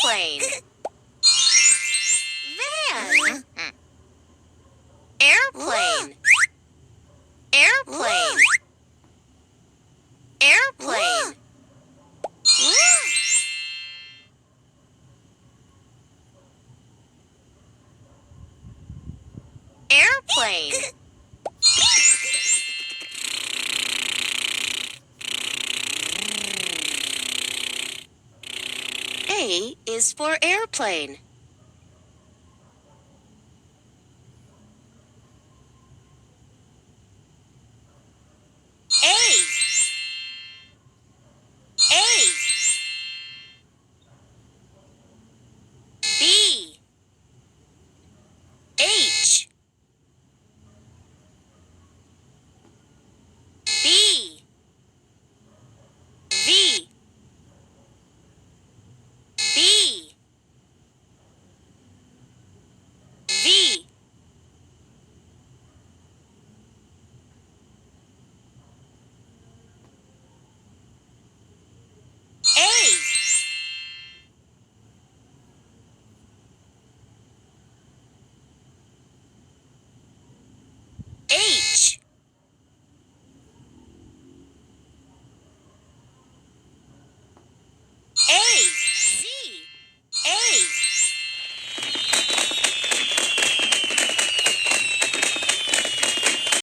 Airplane. Van. Airplane. Airplane. Airplane. Airplane. A is for airplane. A. A. B. H. B. V. B. V. A. H.